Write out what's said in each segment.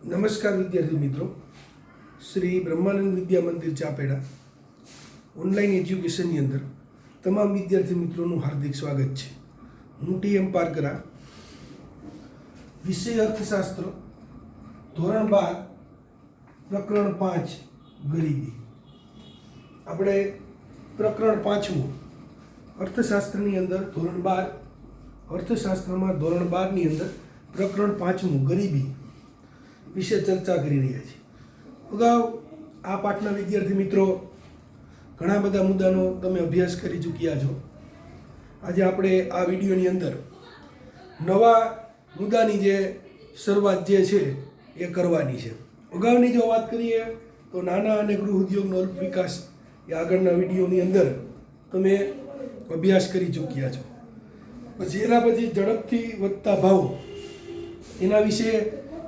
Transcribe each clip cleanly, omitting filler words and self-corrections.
નમસ્કાર વિદ્યાર્થી મિત્રો, શ્રી બ્રહ્માનંદ વિદ્યા મંદિર ચાપેડા ઓનલાઈન એજ્યુકેશનની અંદર તમામ વિદ્યાર્થી મિત્રોનું હાર્દિક સ્વાગત છે. હું ટી એમ પારકરા, વિષય અર્થશાસ્ત્ર, ધોરણ 12, પ્રકરણ 5 ગરીબી. આપણે પ્રકરણ 5મું અર્થશાસ્ત્રની અંદર ધોરણ 12, અર્થશાસ્ત્રમાં ધોરણ 12ની અંદર પ્રકરણ 5મું ગરીબી વિશે ચર્ચા કરી રહ્યા છીએ. અગાઉ આ પાઠના વિદ્યાર્થી મિત્રો ઘણા બધા મુદ્દાનો તમે અભ્યાસ કરી ચૂક્યા છો. આજે આપણે આ વિડીયોની અંદર નવા મુદ્દાની જે શરૂઆત જે છે એ કરવાની છે. અગાઉની જો વાત કરીએ તો નાના અને ગૃહ ઉદ્યોગનો અલ્પ વિકાસ એ આગળના વિડીયોની અંદર તમે અભ્યાસ કરી ચૂક્યા છો. પછી એના પછી ઝડપથી વધતા ભાવ, એના વિશે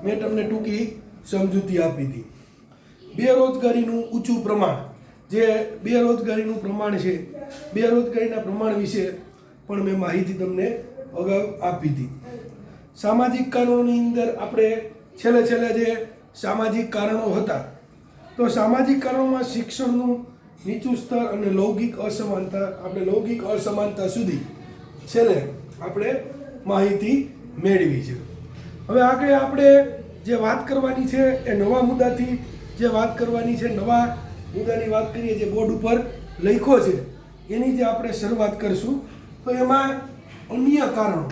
મેં તમને ટૂંકી સમજૂતી આપી હતી. બેરોજગારીનું ઊંચું પ્રમાણ, જે બેરોજગારીનું પ્રમાણ છે, બેરોજગારીના પ્રમાણ વિશે પણ મેં માહિતી તમને અગાઉ આપી હતી. સામાજિક કારણોની અંદર આપણે છેલ્લે જે સામાજિક કારણો હતા, તો સામાજિક કારણોમાં શિક્ષણનું નીચું સ્તર અને લૌકિક અસમાનતા, આપણે લૌકિક અસમાનતા સુધી છેલ્લે આપણે માહિતી મેળવી છે. હવે આગળ આપણે જે વાત કરવાની છે એ નવા મુદ્દાથી જે વાત કરવાની છે, નવા મુદ્દાની વાત કરીએ, જે બોર્ડ ઉપર લખ્યો છે એની જે આપણે શરૂઆત કરીશું. તો એમાં અન્ય કારણો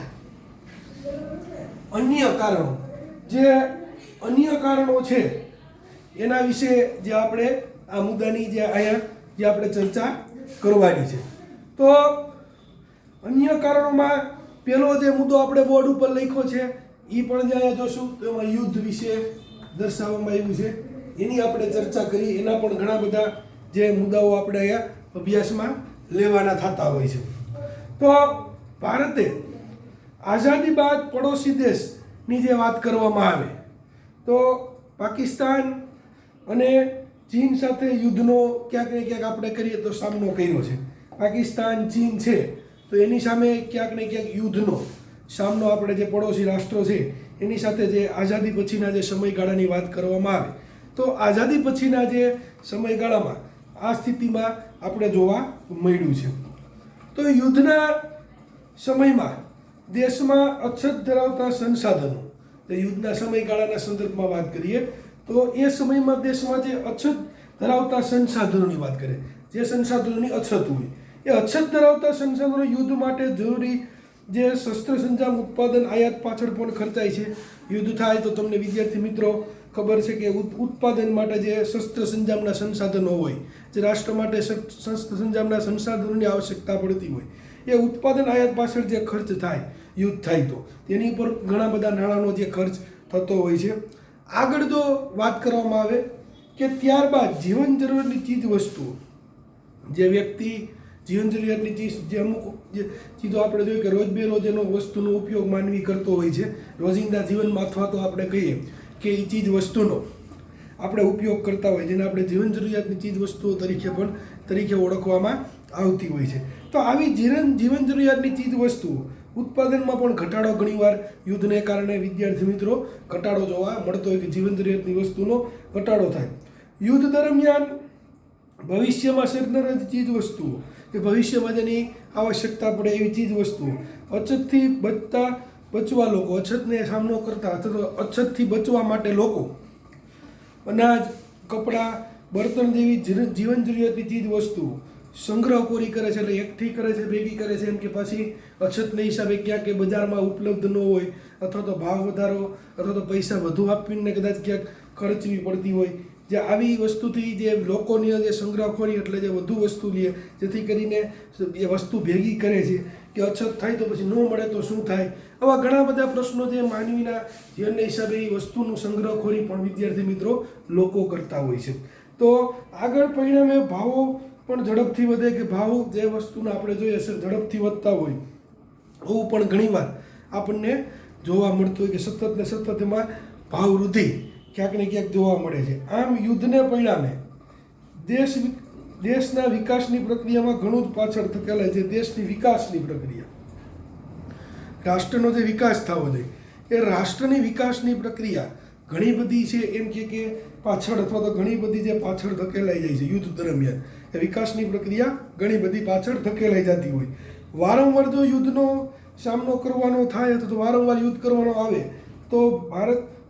છે એના વિશે જે આપણે આ મુદ્દાની જે અહીંયા જે આપણે ચર્ચા કરવાની છે. તો અન્ય કારણોમાં પહેલો જે મુદ્દો આપણે બોર્ડ ઉપર લખ્યો છે એ પણ જે અહીંયા જોશું તો એમાં યુદ્ધ વિશે દર્શાવવામાં આવ્યું છે, એની આપણે ચર્ચા કરી. એના પણ ઘણા બધા જે મુદ્દાઓ આપણે અહીંયા અભ્યાસમાં લેવાના થતા હોય છે. તો ભારતે આઝાદી બાદ પડોશી દેશની જે વાત કરવામાં આવે તો પાકિસ્તાન અને ચીન સાથે યુદ્ધનો ક્યાંક ને ક્યાંક આપણે કરીએ તો સામનો કર્યો છે. પાકિસ્તાન, ચીન છે તો એની સામે ક્યાંક ને ક્યાંક યુદ્ધનો સામનો આપણે જે પડોશી રાષ્ટ્રો છે એની સાથે જે આઝાદી પછીના જે સમયગાળાની વાત કરવામાં આવે તો આઝાદી પછીના જે સમયગાળામાં આ સ્થિતિમાં આપણે જોવા મળ્યું છે. તો યુદ્ધના સમયમાં દેશમાં અછત ધરાવતા સંસાધનો, તો યુદ્ધના સમયગાળાના સંદર્ભમાં વાત કરીએ તો એ સમયમાં દેશમાં જે અછત ધરાવતા સંસાધનોની વાત કરીએ, જે સંસાધનોની અછત હોય એ અછત ધરાવતા સંસાધનો યુદ્ધ માટે જરૂરી જે શસ્ત્ર સંજામ ઉત્પાદન આયાત પાછળ પણ ખર્ચાય છે. યુદ્ધ થાય તો તમને વિદ્યાર્થી મિત્રો ખબર છે કે ઉત્પાદન માટે જે શસ્ત્ર સંજામના સંસાધનો હોય, જે રાષ્ટ્ર માટે શસ્ત્ર સંજામના સંસાધનોની આવશ્યકતા પડતી હોય, એ ઉત્પાદન આયાત પાછળ જે ખર્ચ થાય યુદ્ધ થાય તો તેની પર ઘણા બધા નાણાંનો જે ખર્ચ થતો હોય છે. આગળ જો વાત કરવામાં આવે કે ત્યારબાદ જીવન જરૂરિયાતની ચીજ વસ્તુઓ, જે વ્યક્તિ જીવન જરૂરિયાતની ચીજ, જે અમુક જે ચીજો આપણે જોઈએ કે રોજબેરોજ એનો વસ્તુનો ઉપયોગ માનવી કરતો હોય છે રોજિંદા જીવનમાં, અથવા તો આપણે કહીએ કે એ ચીજ વસ્તુનો આપણે ઉપયોગ કરતા હોય, જેને આપણે જીવન જરૂરિયાતની ચીજ વસ્તુઓ તરીકે ઓળખવામાં આવતી હોય છે. તો આવી જીવન જરૂરિયાતની ચીજ વસ્તુઓ ઉત્પાદનમાં પણ ઘટાડો ઘણીવાર યુદ્ધને કારણે વિદ્યાર્થી મિત્રો ઘટાડો જોવા મળતો હોય કે જીવન જરૂરિયાતની વસ્તુનો ઘટાડો થાય. યુદ્ધ દરમિયાન ભવિષ્યમાં સર્જનારી ચીજ વસ્તુઓ, કે ભવિષ્યમાં જેની આવશ્યકતા પડે એવી ચીજ વસ્તુઓ, અછતથી બચવા લોકો, અછતને સામનો કરતા અથવા અછતથી બચવા માટે લોકો અનાજ, કપડાં, બળતણ જેવી જીવન જરૂરિયાતની ચીજ વસ્તુઓ સંગ્રહખોરી કરે છે, એટલે એકઠી કરે છે, ભેગી કરે છે, એમ કે પાછી અછતને હિસાબે ક્યાંક એ બજારમાં ઉપલબ્ધ ન હોય, અથવા તો ભાવ વધારો અથવા તો પૈસા વધુ આપીને કદાચ ક્યાંક ખર્ચવી પડતી હોય, જે આવી વસ્તુથી જે લોકોની જે સંગ્રહખોરી, એટલે જે વધુ વસ્તુ લે જેથી કરીને એ વસ્તુ ભેગી કરે છે કે અછત થાય તો પછી ન મળે તો શું થાય. આવા ઘણા બધા પ્રશ્નો જે માનવીના જીવનના હિસાબે એ વસ્તુનું સંગ્રહખોરી પણ વિદ્યાર્થી મિત્રો લોકો કરતા હોય છે. તો આગળ પરિણામે ભાવો પણ ઝડપથી વધે, કે ભાવ જે વસ્તુના આપણે જોઈએ છે ઝડપથી વધતા હોય એવું પણ ઘણીવાર આપણને જોવા મળતું હોય કે સતત ને સતત એમાં ભાવ વૃદ્ધિ ક્યાંક ને ક્યાંક જોવા મળે છે. આમ યુદ્ધને પરિણામે દેશના વિકાસની પ્રક્રિયામાં ઘણું જ પાછળ ધકેલાય છે. દેશની વિકાસની પ્રક્રિયા, રાષ્ટ્રનો જે વિકાસ થવો જોઈએ એ રાષ્ટ્રની વિકાસની પ્રક્રિયા ઘણી બધી છે એમ કે પાછળ અથવા તો ઘણી બધી જે પાછળ ધકેલાઈ જાય છે યુદ્ધ દરમિયાન, એ વિકાસની પ્રક્રિયા ઘણી બધી પાછળ ધકેલાઈ જતી હોય. વારંવાર જો યુદ્ધનો સામનો કરવાનો થાય અથવા તો વારંવાર યુદ્ધ કરવાનો આવે તો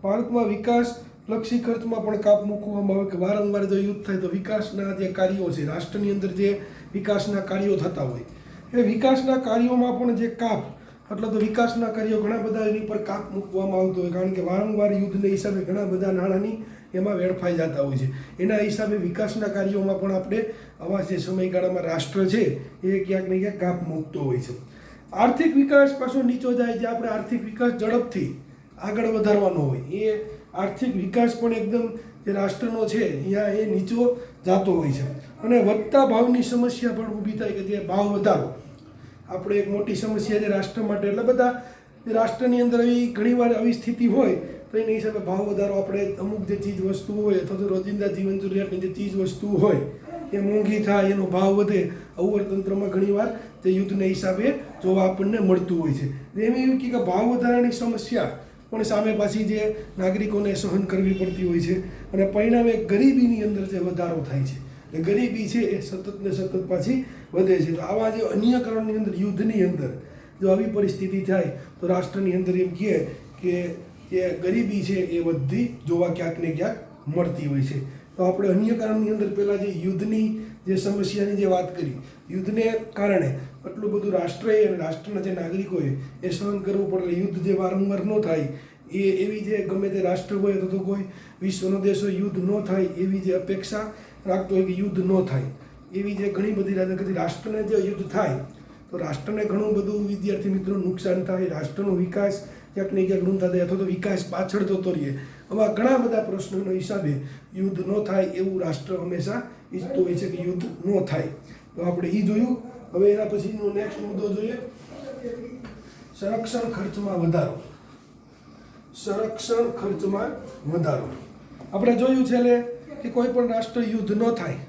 ભારતમાં વિકાસલક્ષી ખર્ચમાં પણ કાપ મૂકવામાં આવે કે વારંવાર જો યુદ્ધ થાય તો વિકાસના જે કાર્યો છે, રાષ્ટ્રની અંદર જે વિકાસના કાર્યો થતા હોય એ વિકાસના કાર્યોમાં પણ જે કાપ, એટલે તો વિકાસના કાર્યો ઘણા બધા એની પર કાપ મૂકવામાં આવતો હોય, કારણ કે વારંવાર યુદ્ધને હિસાબે ઘણા બધા નાણાંની એમાં વેડફાઈ જતા હોય છે. એના હિસાબે વિકાસના કાર્યોમાં પણ આપણે આવા જે સમયગાળામાં રાષ્ટ્ર છે એ ક્યાંક ને ક્યાંક કાપ મૂકતો હોય છે. આર્થિક વિકાસ પાછો નીચો જાય, જે આપણે આર્થિક વિકાસ ઝડપથી આગળ વધારવાનો હોય એ આર્થિક વિકાસ પણ એકદમ જે રાષ્ટ્રનો છે અહીંયા એ નીચો જતો હોય છે. અને વધતા ભાવની સમસ્યા પણ ઊભી થાય કે જે ભાવ વધારો આપણે એક મોટી સમસ્યા છે રાષ્ટ્ર માટે. એટલે બધા રાષ્ટ્રની અંદર એવી ઘણીવાર આવી સ્થિતિ હોય તો એના હિસાબે ભાવ વધારો, આપણે અમુક જે ચીજ વસ્તુઓ હોય અથવા તો રોજિંદા જીવન જરૂરિયાતની જે ચીજ વસ્તુઓ હોય એ મોંઘી થાય, એનો ભાવ વધે, આવું અર્થતંત્રમાં ઘણીવાર તે યુદ્ધના હિસાબે જોવા આપણને મળતું હોય છે. એમ એવું કે ભાવ વધારાની સમસ્યા પણ સામે પાછી જે નાગરિકોને સહન કરવી પડતી હોય છે અને પરિણામે ગરીબીની અંદર જે વધારો થાય છે, એ ગરીબી છે એ સતત ને સતત પાછી વધે છે. તો આવા જે અન્ય કારણની અંદર યુદ્ધની અંદર જો આવી પરિસ્થિતિ થાય તો રાષ્ટ્રની અંદર એમ કહે કે એ ગરીબી છે એ વધતી જોવા ક્યાંક ને ક્યાંક મળતી હોય છે. તો આપણે અન્ય કારણની અંદર પહેલાં જે યુદ્ધની જે સમસ્યાની જે વાત કરી, યુદ્ધને કારણે આટલું બધું રાષ્ટ્રએ અને રાષ્ટ્રના જે નાગરિકોએ એ સહન કરવું પડે, યુદ્ધ જે વારંવાર ન થાય એ એવી જે ગમે તે રાષ્ટ્ર હોય તો કોઈ વિશ્વનો દેશો યુદ્ધ ન થાય એવી જે અપેક્ષા રાખતો હોય કે યુદ્ધ ન થાય, એવી જે ઘણી બધી રાષ્ટ્રને જે યુદ્ધ થાય તો રાષ્ટ્રને ઘણું બધું વિદ્યાર્થી મિત્રો નુકસાન થાય, રાષ્ટ્રનો વિકાસ ક્યાંક ને ક્યાંક રૂંધા થાય અથવા તો વિકાસ પાછળ જતો રહીએ. આવા ઘણા બધા પ્રશ્નોના હિસાબે યુદ્ધ ન થાય એવું રાષ્ટ્ર હંમેશા ઈચ્છતું હોય છે કે યુદ્ધ ન થાય. તો આપણે એ જોયું. હવે એના પછીનો નેક્સ્ટ મુદ્દો જોઈએ, સંરક્ષણ ખર્ચમાં વધારો. સંરક્ષણ ખર્ચમાં વધારો આપણે જોયું છે કે કોઈ પણ રાષ્ટ્ર યુદ્ધ ન થાય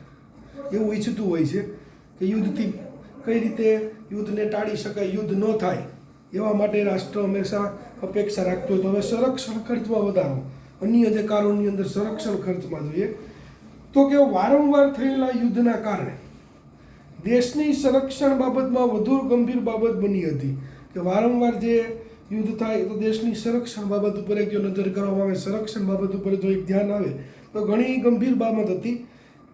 એવું ઈચ્છતું હોય છે કે યુદ્ધથી કઈ રીતે યુદ્ધને ટાળી શકાય, યુદ્ધ ન થાય એવા માટે રાષ્ટ્ર હંમેશા અપેક્ષા રાખતો હોય. તો હવે સંરક્ષણ ખર્ચમાં વધારો, અન્ય જે કારણોની અંદર સંરક્ષણ ખર્ચમાં જોઈએ તો કે વારંવાર થયેલા યુદ્ધના કારણે દેશની સંરક્ષણ બાબતમાં વધુ ગંભીર બાબત બની હતી કે વારંવાર જે યુદ્ધ થાય તો દેશની સંરક્ષણ બાબત ઉપર એક જો નજર કરવામાં આવે, સંરક્ષણ બાબત ઉપર જો એક ધ્યાન આવે તો ઘણી ગંભીર બાબત હતી.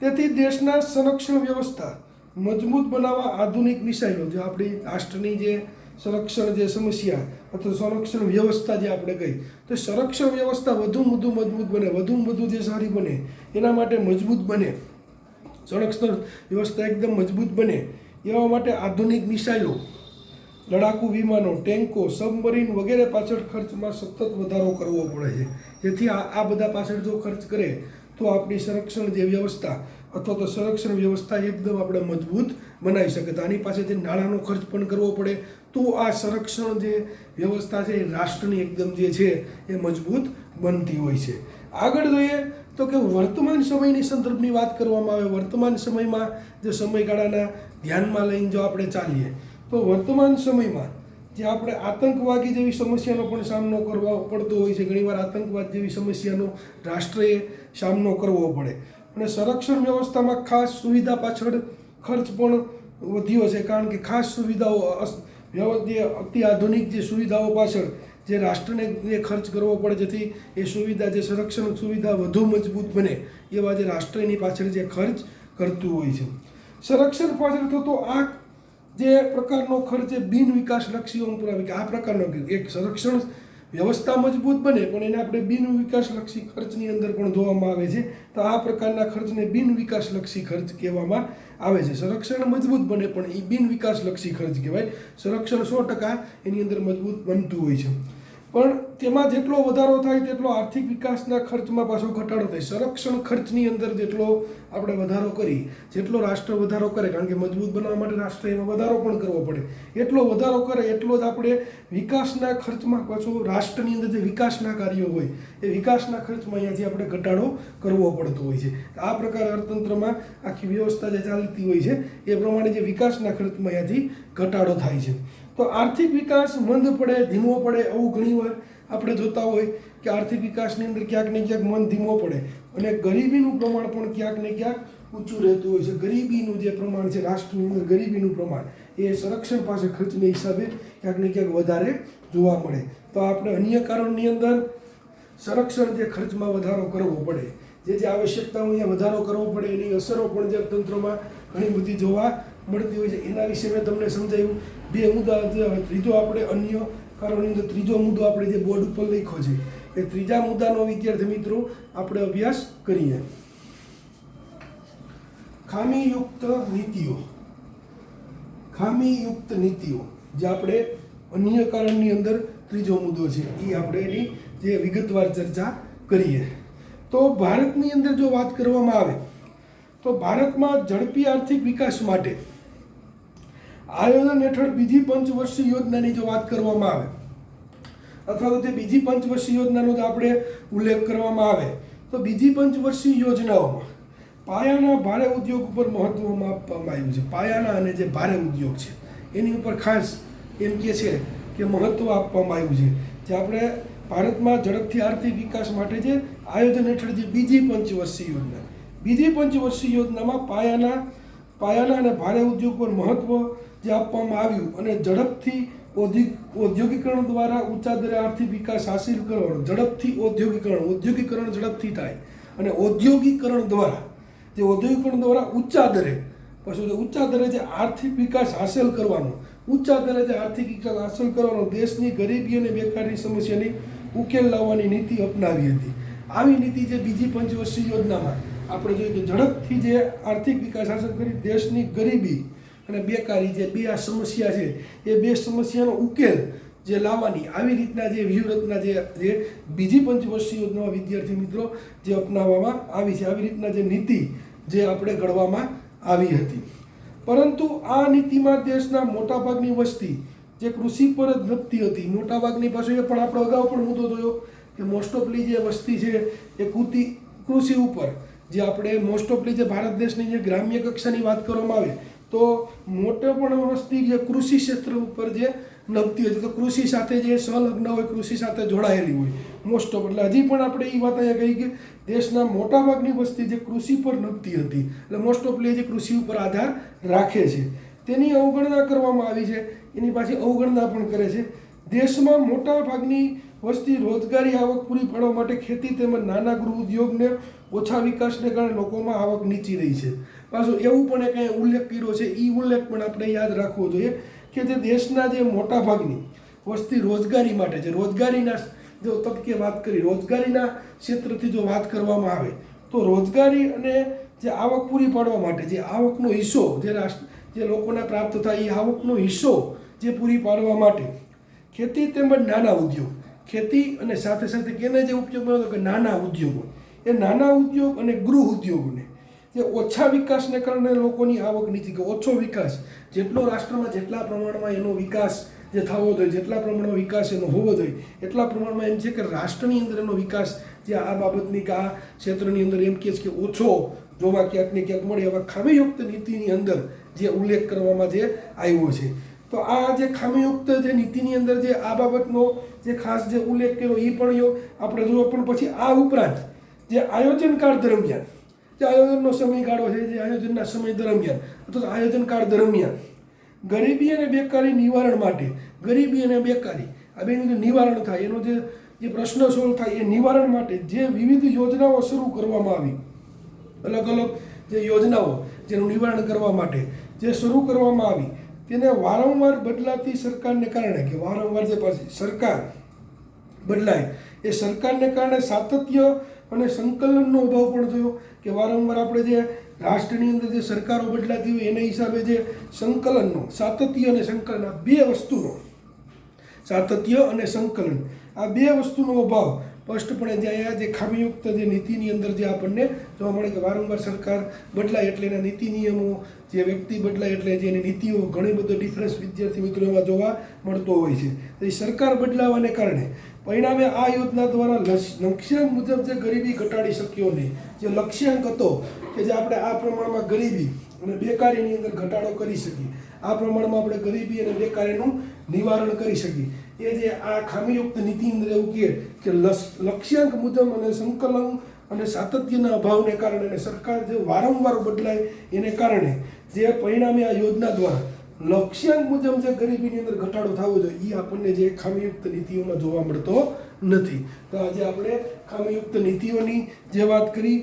તેથી દેશના સંરક્ષણ વ્યવસ્થા મજબૂત બનાવવા આધુનિક મિસાઇલો, જે આપણી રાષ્ટ્રની જે સંરક્ષણ જે સમસ્યા અથવા સંરક્ષણ વ્યવસ્થા જે આપણે કહી, તો સંરક્ષણ વ્યવસ્થા વધુ મજબૂત બને, વધુ જે સારી બને એના માટે મજબૂત બને, સંરક્ષણ વ્યવસ્થા એકદમ મજબૂત બને એવા માટે આધુનિક મિસાઇલો, લડાકુ વિમાનો, ટેન્કો, સબમરીન વગેરે પાછળ ખર્ચમાં સતત વધારો કરવો પડે છે. જેથી આ બધા પાછળ જો ખર્ચ કરે તો આપણી સંરક્ષણ જે વ્યવસ્થા અથવા તો સંરક્ષણ વ્યવસ્થા એકદમ આપણે મજબૂત બનાવી શકે. તો આની પાસેથી નાણાંનો ખર્ચ પણ કરવો પડે તો આ સંરક્ષણ જે વ્યવસ્થા છે એ રાષ્ટ્રની એકદમ જે છે એ મજબૂત બનતી હોય છે. આગળ જોઈએ તો કે વર્તમાન સમયની સંદર્ભની વાત કરવામાં આવે, વર્તમાન સમયમાં જે સમયગાળાના ધ્યાનમાં લઈને જો આપણે ચાલીએ તો વર્તમાન સમયમાં જે આપણે આતંકવાદી જેવી સમસ્યાનો પણ સામનો કરવો પડતો હોય છે. ઘણીવાર આતંકવાદ જેવી સમસ્યાનો રાષ્ટ્રએ સામનો કરવો પડે અને સંરક્ષણ વ્યવસ્થામાં ખાસ સુવિધા પાછળ ખર્ચ પણ વધ્યો છે, કારણ કે ખાસ સુવિધાઓ જે અતિ આધુનિક જે સુવિધાઓ પાછળ જે રાષ્ટ્રને જે ખર્ચ કરવો પડે, જેથી એ સુવિધા જે સંરક્ષણ સુવિધા વધુ મજબૂત બને એવા જે રાષ્ટ્ર એની પાછળ જે ખર્ચ કરતું હોય છે. સંરક્ષણ પાછળ થતો આ જે પ્રકારનો ખર્ચ એ બિન વિકાસલક્ષીઓ પુરાવે કે આ પ્રકારનો એક સંરક્ષણ વ્યવસ્થા મજબૂત બને પણ એને આપણે બિન વિકાસલક્ષી ખર્ચની અંદર પણ જોવામાં આવે છે. તો આ પ્રકારના ખર્ચને બિન વિકાસલક્ષી ખર્ચ કહેવામાં આવે છે. સંરક્ષણ મજબૂત બને પણ એ બિન વિકાસલક્ષી ખર્ચ કહેવાય. સંરક્ષણ 100% એની અંદર મજબૂત બનતું હોય છે, પણ તેમાં જેટલો વધારો થાય તેટલો આર્થિક વિકાસના ખર્ચમાં પાછો ઘટાડો થાય. સંરક્ષણ ખર્ચની અંદર જેટલો આપણે વધારો કરી, જેટલો રાષ્ટ્ર વધારો કરે, કારણ કે મજબૂત બનાવવા માટે રાષ્ટ્ર એમાં વધારો પણ કરવો પડે, એટલો વધારો કરે એટલો જ આપણે વિકાસના ખર્ચમાં પાછો રાષ્ટ્રની અંદર જે વિકાસના કાર્યો હોય એ વિકાસના ખર્ચમાં અહીંયાથી આપણે ઘટાડો કરવો પડતો હોય છે. આ પ્રકારે અર્થતંત્રમાં આખી વ્યવસ્થા જે ચાલતી હોય છે એ પ્રમાણે જે વિકાસના ખર્ચમાં અહીંયાથી ઘટાડો થાય છે. તો આર્થિક વિકાસ મંદ પડે, ધીમો પડે, આવું ઘણીવાર આપણે જોતા હોય કે આર્થિક વિકાસની અંદર ક્યાંક ને ક્યાંક મન ધીમો પડે અને ગરીબીનું પ્રમાણ પણ ક્યાંક ને ક્યાંક ઊંચું રહેતું હોય છે. ગરીબીનું જે પ્રમાણ છે રાષ્ટ્રની અંદર, ગરીબીનું પ્રમાણ એ સંરક્ષણ પાસે ખર્ચની હિસાબે ક્યાંક ને ક્યાંક વધારે જોવા મળે. તો આપણે અન્ય કારણની અંદર સંરક્ષણ જે ખર્ચમાં વધારો કરવો પડે, જે આવશ્યકતાઓ અહીંયા વધારો કરવો પડે, એની અસરો પણ જે અર્થતંત્રમાં ઘણી બધી જોવા મળતી હોય છે. એના વિશે મેં તમને સમજાવ્યું. બે મુદ્દા, ત્રીજો આપણે અન્ય કારણની અંદર ત્રીજો મુદ્દો આપણે જે બોર્ડ ઉપર લખ્યો છે એ ત્રીજા મુદ્દાનો વિદ્યાર્થી મિત્રો આપણે અભ્યાસ કરીએ. ખામીયુક્ત નીતિઓ. ખામીયુક્ત નીતિઓ જે આપણે અન્ય કારણની અંદર ત્રીજો મુદ્દો છે એ આપણે એની જે વિગતવાર ચર્ચા કરીએ. તો ભારતની અંદર જો વાત કરવામાં આવે તો ભારતમાં ઝડપી આર્થિક વિકાસ માટે આયોજન હેઠળ બીજી પંચવર્ષીય યોજનાની જો વાત કરવામાં આવે અથવા તો તે બીજી પંચવર્ષીય યોજનાનો જો આપણે ઉલ્લેખ કરવામાં આવે તો બીજી પંચવર્ષીય યોજનાઓમાં પાયાના ભારે ઉદ્યોગ ઉપર મહત્વ આપવામાં આવ્યું છે. પાયાના અને જે ભારે ઉદ્યોગ છે એની ઉપર ખાસ એમ કહે છે કે મહત્વ આપવામાં આવ્યું છે. જે આપણે ભારતમાં ઝડપથી આર્થિક વિકાસ માટે જે આયોજન હેઠળ જે બીજી પંચવર્ષીય યોજના, બીજી પંચવર્ષીય યોજનામાં પાયાના અને ભારે ઉદ્યોગ પર મહત્વ જે આપવામાં આવ્યું અને ઝડપથી ઔદ્યોગિકરણ દ્વારા ઊંચા દરે આર્થિક વિકાસ હાસિલ કરવાનો. ઝડપથી ઔદ્યોગિકરણ ઝડપથી થાય અને ઔદ્યોગિકરણ દ્વારા ઊંચા દરે, પછી ઊંચા દરે જે આર્થિક વિકાસ હાસિલ કરવાનો, ઊંચા દરે જે આર્થિક વિકાસ હાસિલ કરવાનો, દેશની ગરીબી અને બેકારની સમસ્યાની ઉકેલ લાવવાની નીતિ અપનાવી હતી. આવી નીતિ જે બીજી પંચવર્ષીય યોજનામાં આપણે જોઈએ કે ઝડપથી જે આર્થિક વિકાસ હાંસલ કરી દેશની ગરીબી અને બેકારી જે બે આ સમસ્યા છે એ બે સમસ્યાનો ઉકેલ જે લાવવાની આવી રીતના જે વ્યૂહરચના જે બીજી પંચવર્ષીય યોજનામાં વિદ્યાર્થી મિત્રો જે અપનાવવામાં આવી છે, આવી રીતના જે નીતિ જે આપણે ઘડવામાં આવી હતી. પરંતુ આ નીતિમાં દેશના મોટાભાગની વસ્તી જે કૃષિ પર જ નભતી હતી. મોટાભાગની પાસે પણ આપણે અગાઉ પણ મુદ્દો જોયો કે મોસ્ટ ઓફલી જે વસ્તી છે એ કૃષિ ઉપર, જે આપણે મોસ્ટ ઓફલી જે ભારત દેશની જે ગ્રામ્ય કક્ષાની વાત કરવામાં આવે તો મોટો પણ વસ્તી જે કૃષિ ક્ષેત્ર ઉપર જે નભતી હોય, તો કૃષિ સાથે જે સંલગ્ન હોય, કૃષિ સાથે જોડાયેલી હોય મોસ્ટ ઓફ. એટલે હજી પણ આપણે એ વાત અહીંયા કહી કે દેશના મોટાભાગની વસ્તી જે કૃષિ પર નભતી હતી, એટલે મોસ્ટ ઓફલી જે કૃષિ ઉપર આધાર રાખે છે તેની અવગણના કરવામાં આવી છે. એની પાછી અવગણના પણ કરે છે. દેશમાં મોટાભાગની વસ્તી રોજગારી આવક પૂરી પાડવા માટે ખેતી તેમજ નાના ગૃહ ઉદ્યોગને ઓછા વિકાસને કારણે લોકોમાં આવક નીચી રહી છે. પાછું એવું પણ એક ઉલ્લેખ કર્યો છે, એ ઉલ્લેખ પણ આપણે યાદ રાખવો જોઈએ કે જે દેશના જે મોટાભાગની વસ્તી રોજગારી માટે છે, રોજગારીના જો તબકે વાત કરી, રોજગારીના ક્ષેત્રથી જો વાત કરવામાં આવે તો રોજગારી અને જે આવક પૂરી પાડવા માટે જે આવકનો હિસ્સો જે લોકોને પ્રાપ્ત થાય એ આવકનો હિસ્સો જે પૂરી પાડવા માટે ખેતી તેમજ નાના ઉદ્યોગ, ખેતી અને સાથે સાથે કેને જે ઉપયોગ મળ્યો કે નાના ઉદ્યોગો, એ નાના ઉદ્યોગ અને ગૃહ ઉદ્યોગોને જે ઓછા વિકાસને કારણે લોકોની આવક નીચી, કે ઓછો વિકાસ, જેટલો રાષ્ટ્રમાં જેટલા પ્રમાણમાં એનો વિકાસ જે થવો જોઈએ, જેટલા પ્રમાણમાં વિકાસ એનો હોવો જોઈએ એટલા પ્રમાણમાં એમ છે કે રાષ્ટ્રની અંદર એનો વિકાસ જે આ બાબતની કે આ ક્ષેત્રની અંદર એમ કહે છે કે ઓછો જોવા ક્યાંક ને ક્યાંક મળે. એવા ખામીયુક્ત નીતિની અંદર જે ઉલ્લેખ કરવામાં જે આવ્યો છે, તો આ જે ખામીયુક્ત જે નીતિની અંદર જે આ બાબતનો જે ખાસ જે ઉલ્લેખ કર્યો એ પણ આપણે જોયો. પણ પછી આ ઉપરાંત જે આયોજનકાળ દરમિયાન, જે આયોજનનો સમયગાળો છે, જે આયોજનના સમય દરમિયાન અથવા આયોજનકાળ દરમિયાન ગરીબી અને બેકારી નિવારણ માટે, ગરીબી અને બેકારી આ બેનું જે નિવારણ થાય, એનો જે પ્રશ્ન સોલ્વ થાય એ નિવારણ માટે જે વિવિધ યોજનાઓ શરૂ કરવામાં આવી, અલગ અલગ જે યોજનાઓ જેનું નિવારણ કરવા માટે જે શરૂ કરવામાં આવી, તેને વારંવાર બદલાતી સરકારને કારણે, કે વારંવાર જે પાછી સરકાર બદલાય એ સરકારને કારણે સાતત્ય અને સંકલનનો અભાવ પણ થયો. કે વારંવાર આપણે જે રાષ્ટ્રની અંદર જે સરકારો બદલાતી હોય એના હિસાબે જે સંકલનનો, સાતત્ય અને સંકલન, આ બે વસ્તુનો, સાતત્ય અને સંકલન, આ બે વસ્તુનો અભાવ સ્પષ્ટપણે જે ખામીયુક્ત જે નીતિની અંદર જે આપણને જોવા મળે કે વારંવાર સરકાર બદલાય એટલે એના નીતિ નિયમો, જે વ્યક્તિ બદલાય એટલે જે એની નીતિઓ ઘણી બધો ડિફરન્સ વિદ્યાર્થી મિત્રો એમાં જોવા મળતો હોય છે. તો એ સરકાર બદલાવાને કારણે પરિણામે આ યોજના દ્વારા લક્ષ્યાંક મુજબ જે ગરીબી ઘટાડી શક્યો નહીં. જે લક્ષ્યાંક હતો કે જે આપણે આ પ્રમાણમાં ગરીબી અને બેકારીની અંદર ઘટાડો કરી શકીએ, આ પ્રમાણમાં આપણે ગરીબી અને બેકારીનું નિવારણ કરી શકીએ, એ જે આ ખામીયુક્ત નીતિ અંદર એવું કહે કે લક્ષ્યાંક મુજબ અને સંકલન અને સાતત્યના અભાવને કારણે અને સરકાર જે વારંવાર બદલાય એને કારણે જે પરિણામે આ યોજના દ્વારા લક્ષ્યાંક મુજબ જે ગરીબીની અંદર ઘટાડો થવો જોઈએ એ આપણને જે ખામીયુક્ત નીતિઓમાં જોવા મળતો નથી. તો આજે આપણે ખામીયુક્ત નીતિઓની જે વાત કરી,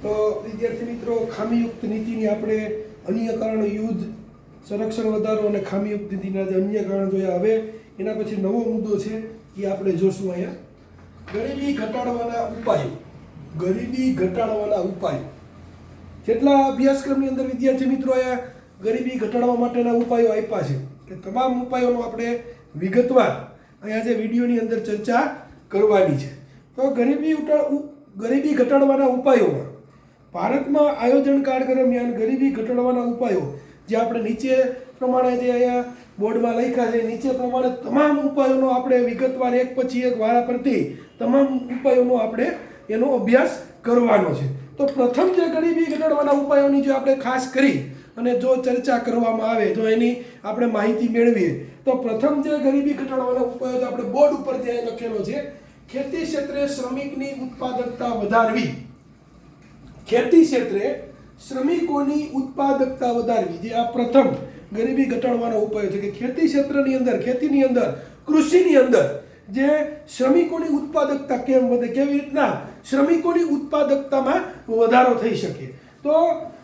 તો વિદ્યાર્થી મિત્રો, ખામીયુક્ત નીતિની આપણે અન્ય કારણો યુદ્ધ, સંરક્ષણ વધારો અને ખામીયુક્ત નીતિના જે અન્ય કારણો જોયા. હવે એના પછી નવો મુદ્દો છે એ આપણે જોશું અહીંયા, ગરીબી ઘટાડવાના ઉપાયો. ગરીબી ઘટાડવાના ઉપાયો. કેટલા અભ્યાસક્રમની અંદર વિદ્યાર્થી મિત્રો અહીંયા ગરીબી ઘટાડવા માટેના ઉપાયો આપ્યા છે. કે તમામ ઉપાયોનો આપણે વિગતવાર અહીંયા જે વિડીયોની અંદર ચર્ચા કરવાની છે. તો ગરીબી ઘટાડવાના ઉપાયોમાં ભારતમાં આયોજન કાળ દરમિયાન ગરીબી ઘટાડવાના ઉપાયો જે આપણે નીચે પ્રમાણે જે અહીંયા બોર્ડમાં લખ્યા છે, નીચે પ્રમાણે તમામ ઉપાયોનો આપણે વિગતવાર એક પછી એક વારા પરથી તમામ ઉપાયોનો આપણે એનો અભ્યાસ કરવાનો છે. તો પ્રથમ જે ગરીબી ઘટાડવાના ઉપાયોની જો આપણે ખાસ કરી અને જો ચર્ચા કરવામાં આવે, જો એની આપણે માહિતી મેળવીએ, તો પ્રથમ જે ગરીબી ઘટાડવાના ઉપાયો આપણે બોર્ડ ઉપર જે લખેલો છે, ખેતી ક્ષેત્રે શ્રમિકની ઉત્પાદકતા વધારવી. ખેતી ક્ષેત્રે શ્રમિકોની ઉત્પાદકતા વધારવી, જે આ પ્રથમ ગરીબી ઘટાડવાનો ઉપાય છે. કે ખેતી ક્ષેત્રની અંદર, ખેતીની અંદર, કૃષિની અંદર જે શ્રમિકોની ઉત્પાદકતા કેમ વધે, કેવી રીતના શ્રમિકોની ઉત્પાદકતામાં વધારો થઈ શકે. તો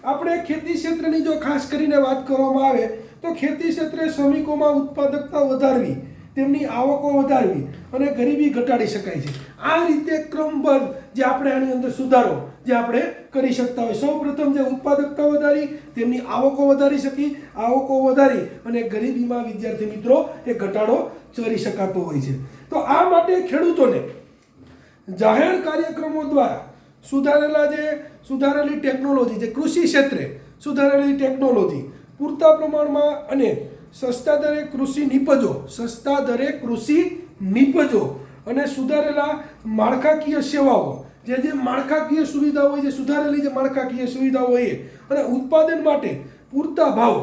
આપણે ખેતી ક્ષેત્રની જો ખાસ કરીને વાત કરવામાં આવે તો ખેતી ક્ષેત્રે શ્રમિકોમાં ઉત્પાદકતા વધારવી, તેમની આવકો વધારવી અને ગરીબી ઘટાડી શકાય છે. આ રીતે ક્રમબદ્ધ જે આપણે આની અંદર સુધારો જે આપણે કરી શકતા હોય. સૌ પ્રથમ જે ઉત્પાદકતા વધારી, તેમની આવકો વધારી શકી, આવકો વધારી અને ગરીબીમાં વિદ્યાર્થી મિત્રો એ ઘટાડો કરી શકાતો હોય છે. તો આ માટે ખેડૂતોને જાહેર કાર્યક્રમો દ્વારા સુધારેલી ટેકનોલોજી, જે કૃષિ ક્ષેત્રે સુધારેલી ટેકનોલોજી પૂરતા પ્રમાણમાં અને સસ્તા દરે કૃષિ નિપજો અને સુધારેલા માળખાકીય સેવાઓ, જે માળખાકીય સુવિધાઓ હોય, જે સુધારેલી જે માળખાકીય સુવિધાઓ હોય અને ઉત્પાદન માટે પૂરતા ભાવો,